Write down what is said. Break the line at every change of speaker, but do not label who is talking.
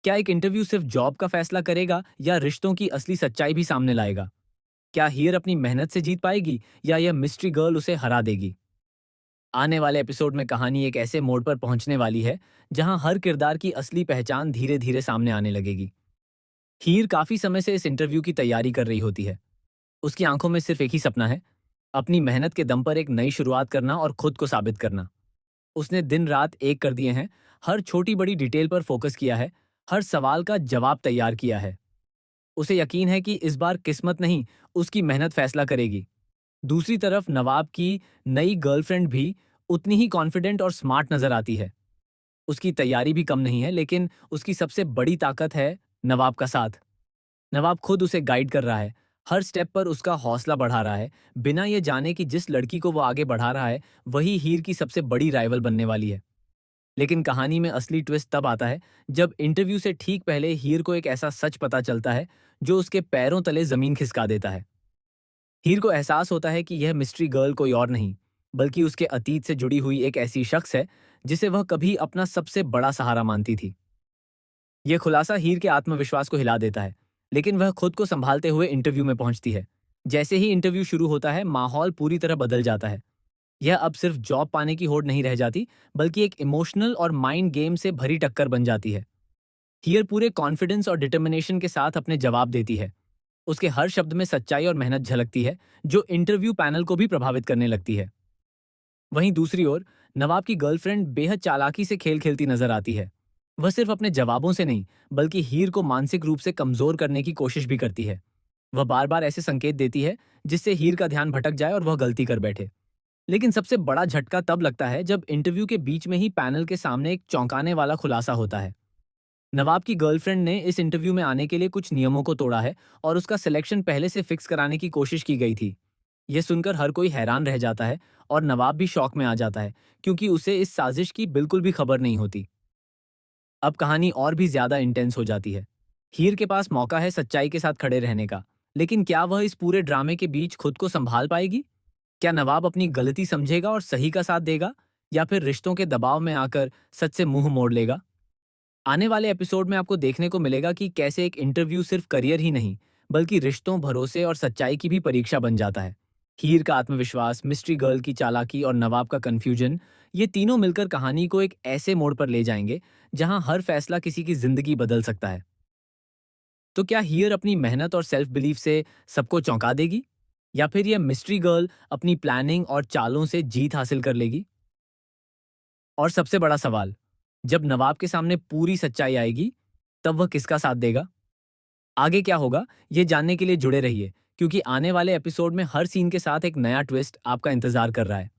क्या एक इंटरव्यू सिर्फ जॉब का फैसला करेगा या रिश्तों की असली सच्चाई भी सामने लाएगा? क्या हीर अपनी मेहनत से जीत पाएगी या यह मिस्ट्री गर्ल उसे हरा देगी? आने वाले एपिसोड में कहानी एक ऐसे मोड़ पर पहुंचने वाली है जहां हर किरदार की असली पहचान धीरे धीरे सामने आने लगेगी। हीर काफी समय से इस इंटरव्यू की तैयारी कर रही होती है। उसकी आंखों में सिर्फ एक ही सपना है, अपनी मेहनत के दम पर एक नई शुरुआत करना और खुद को साबित करना। उसने दिन रात एक कर दिए हैं, हर छोटी बड़ी डिटेल पर फोकस किया है, हर सवाल का जवाब तैयार किया है। उसे यकीन है कि इस बार किस्मत नहीं, उसकी मेहनत फैसला करेगी। दूसरी तरफ नवाब की नई गर्लफ्रेंड भी उतनी ही कॉन्फिडेंट और स्मार्ट नजर आती है। उसकी तैयारी भी कम नहीं है, लेकिन उसकी सबसे बड़ी ताकत है नवाब का साथ। नवाब खुद उसे गाइड कर रहा है, हर स्टेप पर उसका हौसला बढ़ा रहा है, बिना ये जाने कि जिस लड़की को वो आगे बढ़ा रहा है, वही हीर की सबसे बड़ी राइवल बनने वाली है। लेकिन कहानी में असली ट्विस्ट तब आता है जब इंटरव्यू से ठीक पहले हीर को एक ऐसा सच पता चलता है जो उसके पैरों तले जमीन खिसका देता है। हीर को एहसास होता है कि यह मिस्ट्री गर्ल कोई और नहीं, बल्कि उसके अतीत से जुड़ी हुई एक ऐसी शख्स है जिसे वह कभी अपना सबसे बड़ा सहारा मानती थी। यह खुलासा हीर के आत्मविश्वास को हिला देता है, लेकिन वह खुद को संभालते हुए इंटरव्यू में पहुंचती है। जैसे ही इंटरव्यू शुरू होता है, माहौल पूरी तरह बदल जाता है। यह अब सिर्फ जॉब पाने की होड़ नहीं रह जाती, बल्कि एक इमोशनल और माइंड गेम से भरी टक्कर बन जाती है। हियर पूरे कॉन्फिडेंस और डिटर्मिनेशन के साथ अपने जवाब देती है। उसके हर शब्द में सच्चाई और मेहनत झलकती है, जो इंटरव्यू पैनल को भी प्रभावित करने लगती है। वहीं दूसरी ओर नवाब की गर्लफ्रेंड बेहद चालाकी से खेल खेलती नजर आती है। वह सिर्फ अपने जवाबों से नहीं, बल्कि हीर को मानसिक रूप से कमजोर करने की कोशिश भी करती है। वह बार बार ऐसे संकेत देती है जिससे हीर का ध्यान भटक जाए और वह गलती कर बैठे। लेकिन सबसे बड़ा झटका तब लगता है जब इंटरव्यू के बीच में ही पैनल के सामने एक चौंकाने वाला खुलासा होता है। नवाब की गर्लफ्रेंड ने इस इंटरव्यू में आने के लिए कुछ नियमों को तोड़ा है और उसका सिलेक्शन पहले से फिक्स कराने की कोशिश की गई थी। यह सुनकर हर कोई हैरान रह जाता है और नवाब भी शॉक में आ जाता है, क्योंकि उसे इस साजिश की बिल्कुल भी खबर नहीं होती। अब कहानी और भी ज्यादा इंटेंस हो जाती है। हीर के पास मौका है सच्चाई के साथ खड़े रहने का, लेकिन क्या वह इस पूरे ड्रामे के बीच खुद को संभाल पाएगी? क्या नवाब अपनी गलती समझेगा और सही का साथ देगा, या फिर रिश्तों के दबाव में आकर सच से मुंह मोड़ लेगा? आने वाले एपिसोड में आपको देखने को मिलेगा कि कैसे एक इंटरव्यू सिर्फ करियर ही नहीं, बल्कि रिश्तों, भरोसे और सच्चाई की भी परीक्षा बन जाता है। हीर का आत्मविश्वास, मिस्ट्री गर्ल की चालाकी और नवाब का कंफ्यूजन, ये तीनों मिलकर कहानी को एक ऐसे मोड़ पर ले जाएंगे जहां हर फैसला किसी की जिंदगी बदल सकता है। तो क्या हीर अपनी मेहनत और सेल्फ बिलीफ से सबको चौंका देगी, या फिर यह मिस्ट्री गर्ल अपनी प्लानिंग और चालों से जीत हासिल कर लेगी? और सबसे बड़ा सवाल, जब नवाब के सामने पूरी सच्चाई आएगी, तब वह किसका साथ देगा? आगे क्या होगा, ये जानने के लिए जुड़े रहिए, क्योंकि आने वाले एपिसोड में हर सीन के साथ एक नया ट्विस्ट आपका इंतजार कर रहा है।